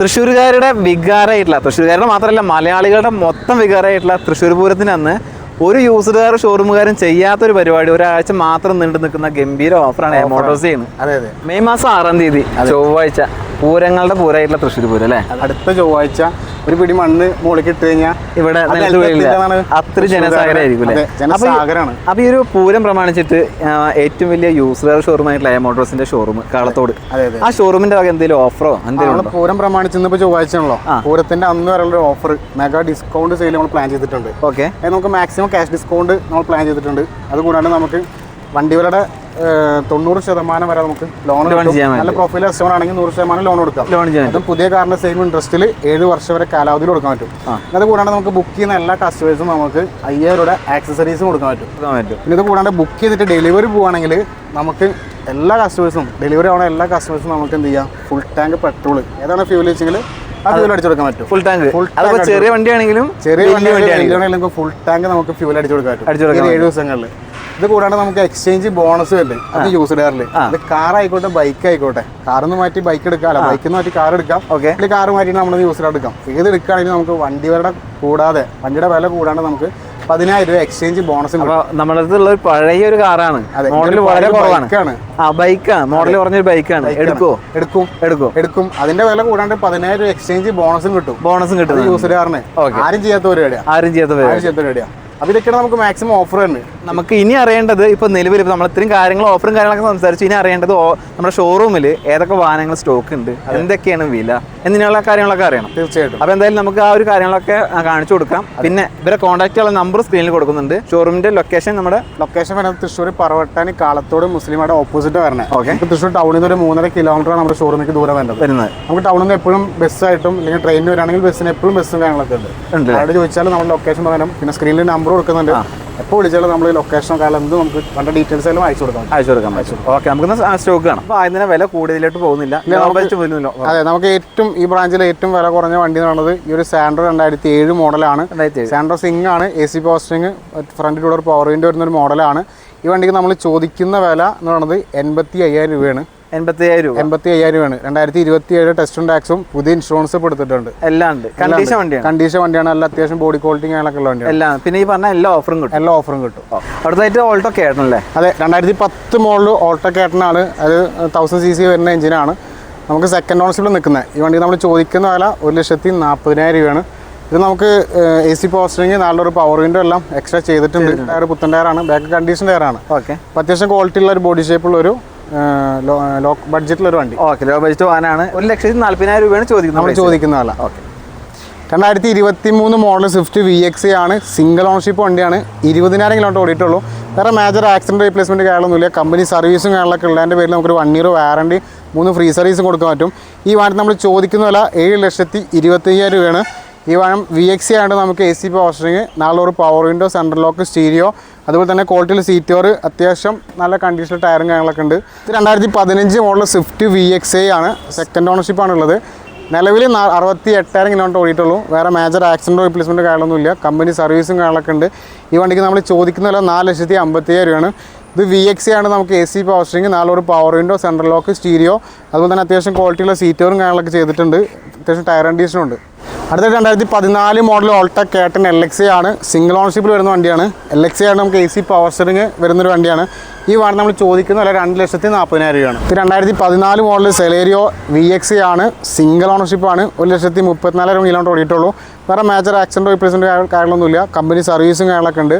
തൃശ്ശൂരുകാരുടെ വികാരമായിട്ടുള്ള, തൃശ്ശൂരുകാരുടെ മാത്രമല്ല മലയാളികളുടെ മൊത്തം വികാരമായിട്ടുള്ള തൃശ്ശൂർ പൂരത്തിന് അന്ന് ഒരു യൂസ്ഡ് ഷോറൂമുകാരും ചെയ്യാത്തൊരു പരിപാടി, ഒരാഴ്ച മാത്രം നീണ്ടു നിൽക്കുന്ന ഗംഭീര ഓഫറാണ് മോട്ടോഴ്സ് ചെയ്യുന്നത്. അതെ അതെ. മെയ് മാസം 6-ാം തീയതി ചൊവ്വാഴ്ച പൂരങ്ങളുടെ പൂരമായിട്ടുള്ള തൃശ്ശൂർ പൂരം അല്ലേ. അടുത്ത ചൊവ്വാഴ്ച ഒരു പിടി മണ്ണ് മുകളിലേക്ക് ഇട്ട് കഴിഞ്ഞാൽ ഇവിടെ അത്ര ജനസാഗരമായിരിക്കും അല്ലേ. അപ്പൊ ഈ ഒരു പൂരം പ്രമാണിച്ചിട്ട് ഏറ്റവും വലിയ യൂസ്ഡ് ഷോറൂമായിട്ടുള്ള മോട്ടോഴ്സിന്റെ ഷോറൂം കാളത്തോട്, ആ ഷോറൂമിന്റെ വക എന്തെങ്കിലും ഓഫറോ എന്തെങ്കിലും? പൂരം പ്രമാണിച്ച് ഇന്നിപ്പോ ചൊവ്വാഴ്ച ആണല്ലോ, പൂരത്തിന്റെ അന്ന് വരെയുള്ള ഓഫർ മെഗാ ഡിസ്കൗണ്ട് സെയിൽ നമ്മൾ പ്ലാൻ ചെയ്തിട്ടുണ്ട്. ഓക്കെ, നമുക്ക് മാക്സിമം ക്യാഷ് ഡിസ്കൗണ്ട് നമ്മൾ പ്ലാൻ ചെയ്തിട്ടുണ്ട്. അതുകൂടാണ്ട് നമുക്ക് വണ്ടികളുടെ 90% വരെ നമുക്ക് ലോൺ ചെയ്യാം. നല്ല പ്രൊഫൈൽ കസ്റ്റമർ ആണെങ്കിൽ 100% ലോൺ കൊടുക്കാം. അതും പുതിയ കാറിന്റെ സെയിം ഇൻട്രസ്റ്റിൽ 7 വർഷം വരെ കാലാവധിയിൽ കൊടുക്കാൻ പറ്റും. അത് കൂടാണ്ട് നമുക്ക് ബുക്ക് ചെയ്യുന്ന എല്ലാ കസ്റ്റമേഴ്സും നമുക്ക് 5000 രൂപ ആക്സസറീസും കൊടുക്കാൻ പറ്റും. പിന്നെ ഇത് കൂടാണ്ട് ബുക്ക് ചെയ്തിട്ട് ഡെലിവറി പോവുകയാണെങ്കിൽ നമുക്ക് എല്ലാ കസ്റ്റമേഴ്സും, ഡെലിവറി ആവുന്ന എല്ലാ കസ്റ്റമേഴ്സും നമുക്ക് എന്ത് ചെയ്യാം, ഫുൾ ടാങ്ക് പെട്രോൾ ഏതാണ് ഫ്യൂൽ വെച്ചെങ്കിൽ അത് ഫ്യൂൽ അടിച്ചു കൊടുക്കാൻ പറ്റും. Full tank. ചെറിയ വണ്ടിയാണെങ്കിലും ഫുൾ ടാങ്ക് നമുക്ക് ഫ്യൂൽ അടിച്ചു കൊടുക്കാൻ പറ്റും 7 ദിവസങ്ങളിൽ. ഇത് കൂടാണ്ട് നമുക്ക് എക്സ്ചേഞ്ച് ബോണസ് വരുന്നത് അത് യൂസ്ഡ് കാറിൽ. അത് കാർ ആയിക്കോട്ടെ ബൈക്ക് ആയിക്കോട്ടെ, കാറിന്ന് മാറ്റി ബൈക്ക് എടുക്കാം, ബൈക്കിൽ മാറ്റി കാർ എടുക്കാം, കാർ മാറ്റി നമ്മൾ യൂസ്ഡ് എടുക്കാം. ഏത് എടുക്കുകയാണെങ്കിലും നമുക്ക് വണ്ടിയുടെ കൂടാതെ, വണ്ടിയുടെ വില കൂടാണ്ട് നമുക്ക് 10000 രൂപ എക്സ്ചേഞ്ച് ബോണസ്. നമ്മുടെ അടുത്തുള്ള ഒരു പഴയ ഒരു കാറാണ്, മോഡൽ വളരെ കുറവാണ്, ബൈക്കാണ്, മോഡൽ കുറഞ്ഞൊരു ബൈക്കാണ്. എടുക്കും. അതിന്റെ വില കൂടാണ്ട് 10000 രൂപ എക്സ്ചേഞ്ച് ബോണസും കിട്ടും. യൂസ്ഡ് കാറിന് ആരും ചെയ്യാത്ത പരിപാടിയാ. അപ്പൊ ഇതൊക്കെയാണ് നമുക്ക് മാക്സിമം ഓഫർ തന്നെ. നമുക്ക് ഇനി അറിയേണ്ടത്, ഇപ്പൊ നിലവിൽ നമ്മൾ ഇത്രയും കാര്യങ്ങൾ ഓഫറും കാര്യങ്ങളൊക്കെ സംസാരിച്ചു, ഇനി അറിയേണ്ടത് നമ്മുടെ ഷോറൂമിൽ ഏതൊക്കെ വാഹനങ്ങൾ സ്റ്റോക്ക് ഉണ്ട്, എന്തൊക്കെയാണ് വില എന്നിങ്ങനെയുള്ള കാര്യങ്ങളൊക്കെ അറിയണം. തീർച്ചയായിട്ടും. അപ്പൊ എന്തായാലും നമുക്ക് ആ ഒരു കാര്യങ്ങളൊക്കെ കാണിച്ചു കൊടുക്കാം. പിന്നെ ഇവരെ കോൺടാക്ട് ചെയ്യാനുള്ള നമ്പർ സ്ക്രീനിൽ കൊടുക്കുന്നുണ്ട്. ഷോറൂമിന്റെ ലൊക്കേഷൻ വരുന്നത് തൃശ്ശൂർ പറവട്ടാനി കാളത്തോട് മുസ്ലിമാടെ ഓപ്പോസിറ്റ് വരണേ. തൃശ്ശൂർ ടൗണിൽ നിന്ന് ഒരു 3.5 കിലോമീറ്റർ നമ്മുടെ ഷോറൂമിലേക്ക് ദൂരം വരുന്നത്. നമുക്ക് ടൗണിൽ നിന്ന് എപ്പോഴും ബസ്സായിട്ടും അല്ലെങ്കിൽ ട്രെയിനിൽ വരാണെങ്കിൽ ബസ്സിന് എപ്പോഴും ബസ്സും കാര്യങ്ങളൊക്കെ ഉണ്ട്. അവിടെ ചോദിച്ചാൽ നമ്മുടെ ലൊക്കേഷൻ പറയാനും, പിന്നെ സ്ക്രീനിൽ നമ്പർ കൊടുക്കുന്നുണ്ട്. എപ്പോൾ വിളിച്ചാലും നമ്മൾ ലൊക്കേഷനോ കാലം എന്ത് നമുക്ക് വേണ്ട ഡീറ്റെയിൽസ് എല്ലാം അയച്ചു കൊടുക്കാം. ഓക്കെ, നമുക്ക് സ്റ്റോക്ക് കാണാം. അപ്പോൾ അതിന് വില കൂടുതലായിട്ട് പോകുന്നില്ല. അതെ, നമുക്ക് ഈ ബ്രാഞ്ചിലെ ഏറ്റവും വില കുറഞ്ഞ വണ്ടി എന്ന് പറയുന്നത് ഈ ഒരു സാൻഡ്രോ 2007 മോഡലാണ്. സാൻഡ്രോ സിംഗ് ആണ്, AC power steering, front door power window വരുന്ന ഒരു മോഡലാണ്. ഈ വണ്ടിക്ക് നമ്മൾ ചോദിക്കുന്ന വില എന്ന് പറയുന്നത് 85,000 രൂപയാണ്. 85,000 രൂപയാണ്. 2027 ടെസ്റ്റും ടാക്സും പുതിയ ഇൻഷുറൻസ് എടുത്തിട്ടുണ്ട്. എല്ലാം ഉണ്ട്. കണ്ടീഷൻ വണ്ടിയാണ്. നല്ല അത്യാവശ്യം ബോഡി ക്വാളിറ്റി കാര്യങ്ങളൊക്കെ ഉള്ള വണ്ടിയാണ്. എല്ലാം. പിന്നെ ഈ പറഞ്ഞ എല്ലാ ഓഫറും കിട്ടും. അടുത്തായിട്ട് ഓൾട്ടോ കേട്ടനല്ലേ? അതെ, 2010 മോഡൽ ഓൾട്ടോ കേട്ടനാണ്. അത് 1000 cc വരുന്ന എഞ്ചിനാണ്. നമുക്ക് സെക്കൻഡ് ഓണർഷിപ്പിൽ നിൽക്കുന്നത്. ഈ വണ്ടി നമ്മൾ ചോദിക്കുന്ന വില 1,40,000 രൂപയാണ്. ഇത് നമുക്ക് AC power steering, 4 power window എല്ലാം എക്സ്ട്രാ ചെയ്തിട്ടുണ്ട്. ടയർ പുത്തൻ ടയറാണ്, ബാക്ക് കണ്ടീഷൻ ടയറാണ്. ഓക്കെ, അത്യാവശ്യം ക്വാളിറ്റി ഉള്ള ഒരു ബോഡി ഷേപ്പുള്ള ഒരു ലോ ബഡ്ജറ്റിലൊരു വണ്ടി. ഓക്കെ, ലോ ബഡ്ജറ്റ് വാഹനമാണ്. 1,40,000 രൂപയാണ് ചോദിക്കുന്ന വില. ഓക്കെ, 2023 മോഡൽ സ്വിഫ്റ്റ് VX ആണ്. സിംഗിൾ ഓണർഷിപ്പ് വണ്ടിയാണ്. 20,000 കിലോമീറ്റർ ഓടിയിട്ടുള്ളൂ. വേറെ മേജർ ആക്സിഡന്റ് റീപ്ലേസ്മെന്റ് കാര്യങ്ങളൊന്നുമില്ല. കമ്പനി സർവീസും കാര്യങ്ങളൊക്കെ ഉള്ളതിൻ്റെ പേരിൽ നമുക്കൊരു 1 ഇയർ വാറണ്ടി, 3 ഫ്രീ സർവീസും കൊടുക്കാൻ പറ്റും. ഈ വാഹനത്തിൽ നമ്മൾ ചോദിക്കുന്ന വില 7,25,000 രൂപയാണ്. ഈ വാഹനം VX ആയതുകൊണ്ട് നമുക്ക് AC power steering, 4 power window, central lock, stereo, അതുപോലെ തന്നെ ക്വാളിറ്റിയിൽ സീറ്റ് കവർ, അത്യാവശ്യം നല്ല കണ്ടീഷണൽ ടയറും കാര്യങ്ങളൊക്കെ ഉണ്ട്. ഇത് 2015 മോഡൽ സ്വിഫ്റ്റ് VX ആണ്. സെക്കൻഡ് ഓണർഷിപ്പാണ് ഉള്ളത്. നിലവിൽ 68,000 കിലോമീറ്റർ ഓടിയിട്ടുള്ളൂ. വേറെ മേജർ ആക്സിഡൻറ്റോ റീപ്ലേസ്മെൻറ്റോ കാര്യങ്ങളൊന്നുമില്ല. കമ്പനി സർവീസും കാര്യങ്ങളൊക്കെ ഉണ്ട്. ഈ വണ്ടിക്ക് നമ്മൾ ചോദിക്കുന്ന വില 4,50,000 രൂപയാണ്. ഇത് VX ആണ്. നമുക്ക് AC power steering, 4 power window, central lock, stereo, അതുപോലെ തന്നെ അത്യാവശ്യം ക്വാളിറ്റിയുള്ള സീറ്റ് കവറും കാര്യങ്ങളൊക്കെ ചെയ്തിട്ടുണ്ട്. അത്യാവശ്യം ടയർ കണ്ടീഷനും ഉണ്ട്. അടുത്ത 2014 മോഡൽ ഓൾട്ടോ കേട്ടൻ LX ആണ്. സിംഗിൾ ഓണർഷിപ്പിൽ വരുന്ന വണ്ടിയാണ്. LX ആണ്. നമുക്ക് AC പവർ സ്റ്റിയറിംഗ് വരുന്നൊരു വണ്ടിയാണ്. ഈ വാഹനം നമ്മൾ ചോദിക്കുന്ന വില 2,40,000 രൂപയാണ്. ഇത് 2014 മോഡൽ സെലേരിയോ VX ആണ്. സിംഗിൾ ഓണർഷിപ്പാണ്. 1,34,000 കിലോമീറ്റർ ഓടിയിട്ടുള്ളൂ. വേറെ മേജർ ആക്സിഡൻറ്റ് റീപ്ലേസ്മെൻറ്റ് കാര്യങ്ങളൊന്നുമില്ല. കമ്പനി സർവീസും കാര്യങ്ങളൊക്കെ ഉണ്ട്.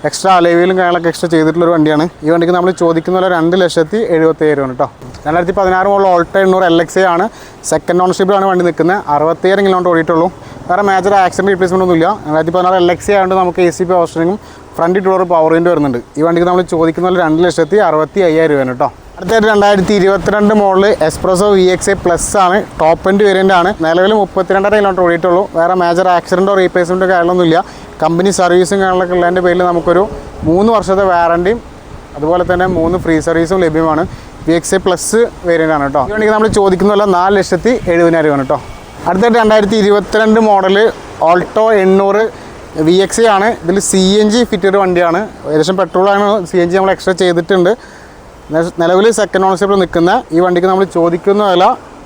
എക്സ്ട്രാ അലവിലും കാര്യങ്ങളൊക്കെ എക്സ്ട്രാ ചെയ്തിട്ടുള്ളൊരു വണ്ടിയാണ്. ഈ വണ്ടിക്ക് നമ്മൾ ചോദിക്കുന്ന വില 2,70,000 ആണ് കേട്ടോ. 2016 മോഡൽ ഓൾട്ടോ 800 LX ആണ്. സെക്കൻഡ് ഓണർഷിപ്പിലാണ് വണ്ടി നിൽക്കുന്നത്. 60,000 കിലോമീറ്റർ ഓടിയിട്ടുള്ളൂ. വേറെ മേജർ ആക്സിഡൻറ്റ് റീപ്ലേസ്മെൻ്റ് ഒന്നുമില്ല. 2016 LX ആയതുകൊണ്ട് നമുക്ക് AC പവർ സ്റ്റിയറിംഗും ഫ്രണ്ട് ഡോർ പവർ വിൻഡോ വരുന്നുണ്ട്. ഈ വണ്ടിക്ക് നമ്മൾ ചോദിക്കുന്ന പോലെ 2,65,000 രൂപയാണ് കേട്ടോ. അടുത്തായിട്ട് 2022 മോഡൽ എക്സ്പ്രസോ VX പ്ലസ് ആണ്. ടോപ്പ് എൻഡ് വേരിയൻ്റ് ആണ്. നിലവിൽ 32,000 കിലോമീറ്റർ ഓടിയിട്ടുള്ളൂ. വേറെ മേജർ ആക്സിഡൻറ്റോ റീപ്ലേസ്മെൻറ്റോ കാര്യങ്ങളൊന്നുമില്ല. കമ്പനി സർവീസും കാര്യങ്ങളൊക്കെ ഉള്ളതിൻ്റെ പേരിൽ നമുക്കൊരു 3 വർഷത്തെ വാറണ്ടിയും അതുപോലെ തന്നെ 3 ഫ്രീ സർവീസും ലഭ്യമാണ്. VX പ്ലസ് വേരിയൻ്റ് ആണ് കേട്ടോ. ഈ വണ്ടിക്ക് നമ്മൾ ചോദിക്കുന്ന പോലെ 4,70,000 രൂപയാണ് കേട്ടോ. അടുത്തായിട്ട് 2022 മോഡൽ ഓൾട്ടോ 800 VX ആണ്. ഇതിൽ CNG ഫിറ്റഡ് വണ്ടിയാണ്. ഏകദേശം പെട്രോളാണ്. CNG നമ്മൾ എക്സ്ട്രാ ചെയ്തിട്ടുണ്ട്. നിലവിൽ സെക്കൻഡ് ഓണർഷിപ്പിൽ നിൽക്കുന്ന ഈ വണ്ടിക്ക് നമ്മൾ ചോദിക്കുന്ന വില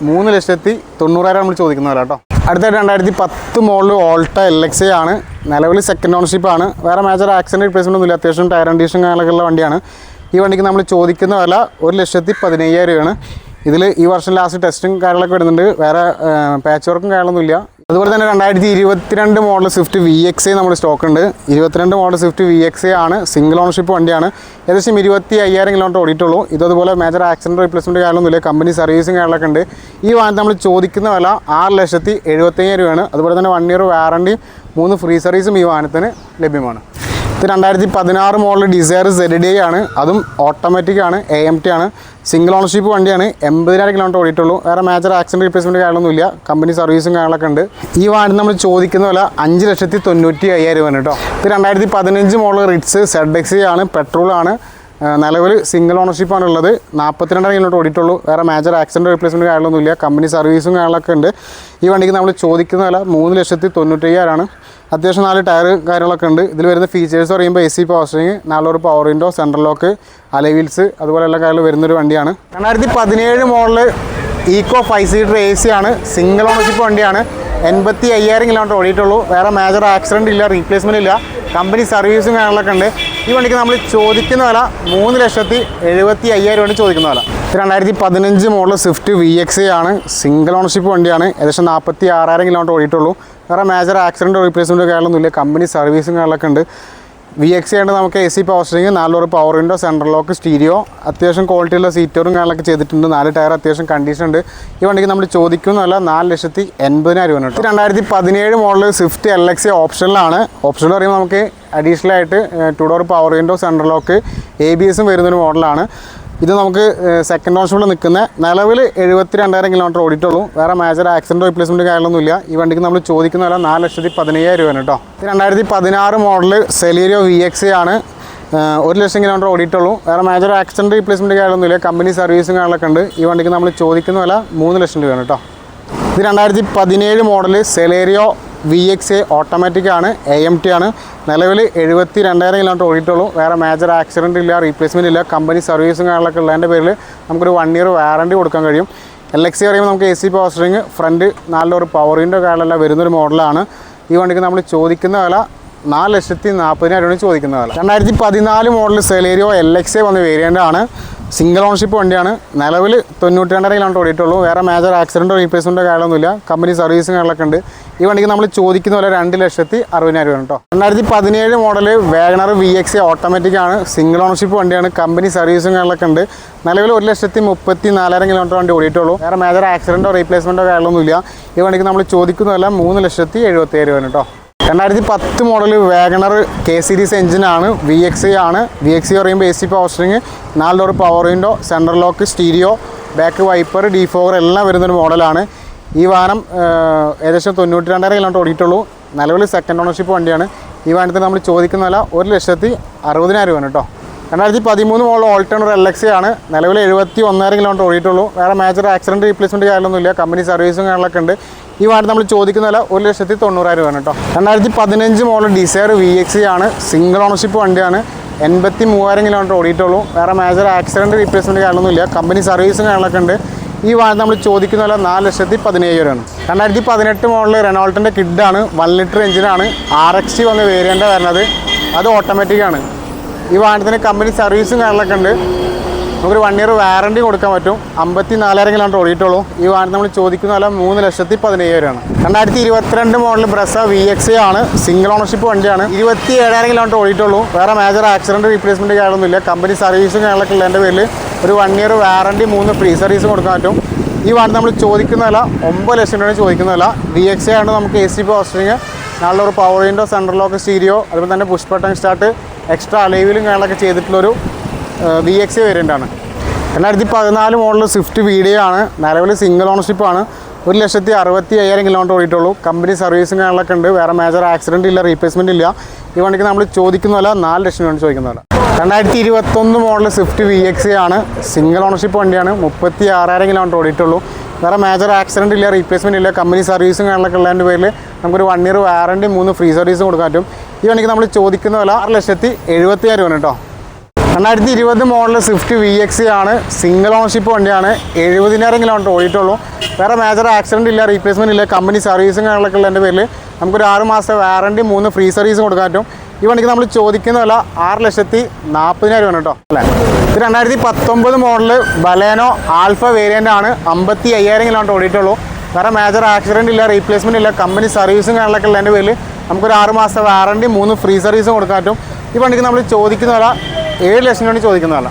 3,90,000 നമ്മൾ ചോദിക്കുന്ന വില കേട്ടോ. അടുത്ത 2010 മോഡൽ ഓൾട്ട LXA ആണ്. നിലവിൽ സെക്കൻഡ് ഓണർഷിപ്പാണ്. വേറെ മേജർ ആക്സിഡൻറ്റ് റിപ്ലേസ്മെൻ്റ് ഒന്നുമില്ല. അത്യാവശ്യം ടയർ കണ്ടീഷൻ കാര്യങ്ങളൊക്കെ ഉള്ള വണ്ടിയാണ്. ഈ വണ്ടിക്ക് നമ്മൾ ചോദിക്കുന്ന വില 1,15,000 രൂപയാണ്. ഇതിൽ ഈ വർഷം ലാസ്റ്റ് ടെസ്റ്റും കാര്യങ്ങളൊക്കെ വരുന്നുണ്ട്. വേറെ പാച്ച് വർക്കും കാര്യങ്ങളൊന്നുമില്ല. അതുപോലെ തന്നെ 2022 മോഡൽ സ്വിഫ്റ്റ് VXA നമ്മുടെ സ്റ്റോക്ക് ഉണ്ട്. 22 മോഡൽ സ്വിഫ്റ്റ് VXA ആണ്. സിംഗിൾ ഓണർഷിപ്പ് വണ്ടിയാണ്. ഏകദേശം 25,000 കിലോമീറ്റർ ഓടിയിട്ടുള്ളൂ. ഇതുപോലെ മേജർ ആക്സിഡൻറ്റ് റീപ്ലേസ്മെൻറ്റ് കാര്യമൊന്നുമില്ല. കമ്പനി സർവീസും കാര്യങ്ങളൊക്കെ ഉണ്ട്. ഈ വാഹനത്തിൽ നമ്മൾ ചോദിക്കുന്ന വില 6,75,000 രൂപയാണ്. അതുപോലെ തന്നെ 1 ഇയർ വാറണ്ടി 3 ഫ്രീ സർവീസും ഈ വാഹനത്തിന് ലഭ്യമാണ്. ഇത് 2016 മോഡൽ ഡിസയർ ZDI ആണ്. അതും ഓട്ടോമാറ്റിക് ആണ്, AMT ആണ്. സിംഗിൾ ഓണർഷിപ്പ് വണ്ടിയാണ്. 80,000 കിലോമീറ്റർ ഓടിയിട്ടുള്ളൂ. വേറെ മേജർ ആക്സിഡൻറ്റ് റീപ്ലേസ്മെൻറ്റ് കാര്യമൊന്നുമില്ല. കമ്പനി സർവീസും കാര്യങ്ങളൊക്കെ ഉണ്ട്. ഈ വാഹനം നമ്മൾ ചോദിക്കുന്ന വില 5,95,000 രൂപയാണ് കേട്ടോ. ഇത് 2015 മോഡൽ റിറ്റ്സ് ZXA ആണ്. പെട്രോളാണ്. നിലവിൽ സിംഗിൾ ഓണർഷിപ്പാണ് ഉള്ളത്. 42,000 കിലോമീറ്റർ ഓടിയിട്ടുള്ളൂ. വേറെ മേജർ ആക്സിഡൻറ്റ് റീപ്ലേസ്മെൻറ്റ് കാര്യമൊന്നുമില്ല. കമ്പനി സർവീസും കാര്യങ്ങളൊക്കെ ഉണ്ട്. ഈ വണ്ടിക്ക് നമ്മൾ ചോദിക്കുന്ന വില 3,95,000 ആണ്. അത്യാവശ്യം 4 ടയർ കാര്യങ്ങളൊക്കെ ഉണ്ട്. ഇതിൽ വരുന്ന ഫീച്ചേഴ്സ് പറയുമ്പോൾ AC power steering, 4 power window, central lock, alloy wheels, അതുപോലെ എല്ലാ കാര്യങ്ങളും വരുന്നൊരു വണ്ടിയാണ്. 2017 മോഡൽ ഈക്കോ 5 സീറ്റർ AC ആണ്. സിംഗിൾ ഓണർഷിപ്പ് വണ്ടിയാണ്. 85,000 കിലോമീറ്റർ ഓടിയിട്ടുള്ളൂ. വേറെ മേജർ ആക്സിഡൻറ്റ് ഇല്ല, റീപ്ലേസ്മെൻറ്റ് ഇല്ല. കമ്പനി സർവീസും കാര്യങ്ങളൊക്കെ ഉണ്ട്. ഈ വണ്ടിക്ക് നമ്മൾ ചോദിക്കുന്ന വില 3,75,000 രൂപയാണ് ചോദിക്കുന്ന വില. 2015 മോഡൽ സ്വിഫ്റ്റ് VXA ആണ്. സിംഗിൾ ഓണർഷിപ്പ് വണ്ടിയാണ്. ഏകദേശം 46,000 കിലോമീറ്റർ ഓടിയിട്ടുള്ളൂ. വേറെ മേജർ ആക്സിഡൻറ്റ് റീപ്ലേസ്മെൻറ്റ് കാര്യങ്ങളൊന്നുമില്ല. കമ്പനി സർവീസും കാര്യങ്ങളൊക്കെ ഉണ്ട്. VXA ഉണ്ട്. നമുക്ക് AC power steering, 4 power window, central lock, stereo, അത്യാവശ്യം ക്വാളിറ്റിയുള്ള സീറ്ററും കാര്യങ്ങളൊക്കെ ചെയ്തിട്ടുണ്ട്. 4 ടയർ അത്യാവശ്യം കണ്ടീഷൻ ഉണ്ട്. ഈ വണ്ടിക്ക് നമ്മൾ ചോദിക്കുന്നതല്ല 4,80,000 രൂപ കേട്ടോ. 2017 മോഡൽ സ്വിഫ്റ്റ് LXA ഓപ്ഷനിലാണ്. ഓപ്ഷനിൽ പറയുമ്പോൾ നമുക്ക് അഡീഷണൽ ആയിട്ട് 2 door power window, central lock, ABS വരുന്നൊരു മോഡലാണ്. ഇത് നമുക്ക് സെക്കൻഡ് ഓപ്ഷനിൽ നിൽക്കുന്ന നിലവിൽ 72,000 കിലോമീറ്റർ ഓടിയിട്ടുള്ളൂ. വേറെ മേജർ ആക്സിഡൻറ്റ് റീപ്ലേസ്മെൻറ്റ് കാര്യങ്ങളൊന്നുമില്ല. ഈ വണ്ടിക്ക് നമ്മൾ ചോദിക്കുന്ന വില 4,15,000 രൂപയാണ് കേട്ടോ. 2016 മോഡൽ സെലീരിയോ VXA ആണ്. 1,00,000 കിലോമീറ്റർ ഓടിയിട്ടുള്ളൂ. വേറെ മേജർ ആക്സിഡൻറ്റ് റീപ്ലേസ്മെൻറ്റ് കാര്യമൊന്നുമില്ല. കമ്പനി സർവീസും കാര്യങ്ങളൊക്കെ ഉണ്ട്. ഈ വണ്ടിക്ക് നമ്മൾ ചോദിക്കുന്ന വില 3,00,000 രൂപയാണ് കേട്ടോ. ഇത് 2017 മോഡൽ സെലേരിയോ VXA ഓട്ടോമാറ്റിക് ആണ്. AMT ആണ്. നിലവിൽ 72,000 കിലോമീറ്റർ ഓടിയിട്ടുള്ളൂ. വേറെ മേജർ ആക്സിഡൻറ്റ് ഇല്ല, റീപ്ലേസ്മെൻറ്റ് ഇല്ല. കമ്പനി സർവീസും കാര്യങ്ങളൊക്കെ ഉള്ളതിൻ്റെ പേരിൽ നമുക്കൊരു 1 ഇയർ വാറണ്ടി കൊടുക്കാൻ കഴിയും. LXA പറയുമ്പോൾ നമുക്ക് AC power steering, front 4 door power window കാര്യമെല്ലാം വരുന്നൊരു മോഡലാണ്. ഈ വണ്ടിക്ക് നമ്മൾ ചോദിക്കുന്ന വില 4,40,000 രൂപയാണ് ചോദിക്കുന്ന വില. 2014 മോഡൽ സെലേരിയോ LXA വന്ന വേരിയൻ്റ് ആണ്. സിംഗിൾ ഓണർഷിപ്പ് വണ്ടിയാണ്. നിലവിൽ 92,000 കിലോമീറ്റർ ഓടിയിട്ടുള്ളൂ. വേറെ മേജർ ആക്സിഡൻറ്റോ റീപ്ലേസ്മെൻറ്റോ കാര്യമൊന്നുമില്ല. കമ്പനി സർവീസും കാര്യങ്ങളൊക്കെ ഉണ്ട്. ഈ വണ്ടിക്ക് നമ്മൾ ചോദിക്കുന്ന പോലെ 2,60,000 രൂപയാണ് കേട്ടോ. 2017 മോഡൽ വാഗണർ VXA ഓട്ടോമാറ്റിക് ആണ്. സിംഗിൾ ഓണർഷിപ്പ് വണ്ടിയാണ്. കമ്പനി സർവീസും കാര്യങ്ങളൊക്കെ ഉണ്ട്. നിലവിൽ 1,34,000 കിലോമീറ്റർ വണ്ടി ഓടിയിട്ടുള്ളൂ. വേറെ മേജർ ആക്സിഡൻറ്റോ റീപ്ലേസ്മെൻറ്റോ കാര്യമൊന്നുമില്ല. ഈ വണ്ടിക്ക് നമ്മൾ ചോദിക്കുന്നതല്ല 3,70,000 രൂപയാണ് കേട്ടോ. 2010 മോഡൽ വാഗണർ K സീരീസ് എഞ്ചിനാണ്. VXA ആണ്. VXA പറയുമ്പോൾ AC power steering, 4 door power window, central lock, stereo, back wiper, defogger എല്ലാം വരുന്നൊരു മോഡലാണ്. ഈ വാഹനം ഏകദേശം 92,000 കിലോമീറ്റർ ഓടിയിട്ടുള്ളൂ. നിലവിൽ സെക്കൻഡ് ഓണർഷിപ്പ് വണ്ടിയാണ്. ഈ വാഹനത്തിന് നമ്മൾ ചോദിക്കുന്ന വില 1,60,000 രൂപയാണ് കേട്ടോ. 2013 മോഡൽ ഓൾട്ടോണർ LXA ആണ്. നിലവിൽ 71,000 കിലോമീറ്റർ ഓടിയിട്ടുള്ളൂ. വേറെ മേജർ ആക്സിഡൻറ്റ് റീപ്ലേസ്മെൻറ്റ് കാര്യമൊന്നുമില്ല. കമ്പനി സർവീസും കാര്യങ്ങളൊക്കെ ഉണ്ട്. ഈ വാഹനം നമ്മൾ ചോദിക്കുന്ന വില 1,90,000 രൂപയാണ് കേട്ടോ. 2015 മോഡൽ ഡിസയർ VXA ആണ്. സിംഗിൾ ഓണർഷിപ്പ് വണ്ടിയാണ്. 83,000 കിലോമീറ്റർ ഓടിയിട്ടുള്ളൂ. വേറെ മേജർ ആക്സിഡൻറ്റ് റീപ്ലേസ്മെൻറ്റ് കാര്യമൊന്നുമില്ല. കമ്പനി സർവീസും കാര്യങ്ങളൊക്കെ ഉണ്ട്. ഈ വാഹനം നമ്മൾ ചോദിക്കുന്ന വില 4,17,000 രൂപയാണ്. 2018 മോഡൽ റെനോൾട്ടിൻ്റെ കിഡാണ്. 1 ലിറ്റർ എഞ്ചിനാണ്. RXT വന്ന വേരിയൻ്റാണ് വരുന്നത്. അത് ഓട്ടോമാറ്റിക് ആണ്. ഈ വാഹനത്തിന് കമ്പനി സർവീസും കാര്യങ്ങളൊക്കെ ഉണ്ട്. നമുക്കൊരു 1 ഇയർ വാറണ്ടി കൊടുക്കാൻ പറ്റും. 54,000 കിലോമീറ്റർ ഓടിയിട്ടുള്ളൂ. ഈ വാഹനം നമ്മൾ ചോദിക്കുന്ന വില 3,17,000 രൂപയാണ്. 2022 മോഡൽ ബ്രസ VXA ആണ്. സിംഗിൾ ഓണർഷിപ്പ് വണ്ടിയാണ്. 27,000 കിലോമീറ്റർ ഓടിയിട്ടുള്ളൂ. വേറെ മേജർ ആക്സിഡൻറ്റ് റീപ്ലേസ്മെൻറ്റ് കാര്യമൊന്നുമില്ല. കമ്പനി സർവീസും കാര്യങ്ങളൊക്കെ ഉള്ളതിൻ്റെ പേരിൽ ഒരു 1 ഇയർ വാറണ്ടി 3 ഫ്രീ സർവീസും കൊടുക്കാൻ പറ്റും. ഈ വാഹനം നമ്മൾ ചോദിക്കുന്ന വില 9,00,000 രൂപയാണ് ചോദിക്കുന്ന വില. VXA ആണ്. നമുക്ക് AC power steering, 4 door power window, central lock, stereo, അതുപോലെ തന്നെ push button start, extra alloy വീലും കാര്യങ്ങളൊക്കെ ചെയ്തിട്ടുള്ളൊരു VXA വേരിയൻ്റ് ആണ്. 2014 മോഡൽ സ്വിഫ്റ്റ് VDI ആണ്. നിലവിൽ സിംഗിൾ ഓണർഷിപ്പാണ്. 1,60,000 കിലോമീറ്റർ ഓടിയിട്ടുള്ളൂ. കമ്പനി സർവീസും കാര്യങ്ങളൊക്കെ ഉണ്ട്. വേറെ മേജർ ആക്സിഡൻറ്റ് ഇല്ല, റീപ്ലേസ്മെൻറ്റ് ഇല്ല. ഈ വണ്ടിക്ക് നമ്മൾ ചോദിക്കുന്ന വില 4,00,000 രൂപയാണ് ചോദിക്കുന്ന വില. 2021 മോഡൽ സ്വിഫ്റ്റ് VXA ആണ്. സിംഗിൾ ഓണർഷിപ്പ് വണ്ടിയാണ്. 36,000 കിലോമീറ്റർ ഓടിയിട്ടുള്ളൂ. വേറെ മേജർ ആക്സിഡൻറ്റ് ഇല്ല, റീപ്ലേസ്മെൻറ്റ് ഇല്ല. കമ്പനി സർവീസും കാര്യങ്ങളൊക്കെ ഉള്ളതിൻ്റെ പേരിൽ നമുക്കൊരു 1 ഇയർ വാറണ്ടി 3 ഫ്രീ സർവീസും കൊടുക്കാൻ പറ്റും. ഈ വണ്ടിക്ക് നമ്മൾ ചോദിക്കുന്ന വില 6,70,000 രൂപയാണ് കേട്ടോ. 2020 മോഡൽ സ്വിഫ്റ്റ് VX ആണ്. സിംഗിൾ ഓണർഷിപ്പ് വണ്ടിയാണ്. 70,000 കിലോമീറ്റർ ഓടിയിട്ടുള്ളൂ. വേറെ മേജർ ആക്സിഡൻറ്റ് ഇല്ല, റീപ്ലേസ്മെൻറ്റ് ഇല്ല. കമ്പനി സർവീസും കാര്യങ്ങളൊക്കെ ഉള്ളതിൻ്റെ പേരിൽ നമുക്കൊരു 6 മാസത്തെ വാറണ്ടി 3 ഫ്രീ സർവീസും കൊടുക്കാൻ പറ്റും. ഈ വണ്ടിക്ക് നമ്മൾ ചോദിക്കുന്ന വില 6,40,000 ആണ് കേട്ടോ അല്ലേ. ഇത് 2019 മോഡൽ ബലേനോ ആൽഫ വേരിയൻ്റ് ആണ്. 55,000 കിലോമീറ്റർ ഓടിയിട്ടുള്ളൂ. വേറെ മേജർ ആക്സിഡൻറ്റ് ഇല്ല, റീപ്ലേസ്മെൻറ്റ് ഇല്ല. കമ്പനി സർവീസും കാര്യങ്ങളൊക്കെ ഉള്ളതിൻ്റെ പേരിൽ നമുക്കൊരു 6 മാസത്തെ വാറണ്ടി 3 ഫ്രീ സർവീസും കൊടുക്കാൻ പറ്റും. ഈ വണ്ടിക്ക് നമ്മൾ ചോദിക്കുന്ന വില 7 ലക്ഷം രൂപ ചോദിക്കുന്ന വില.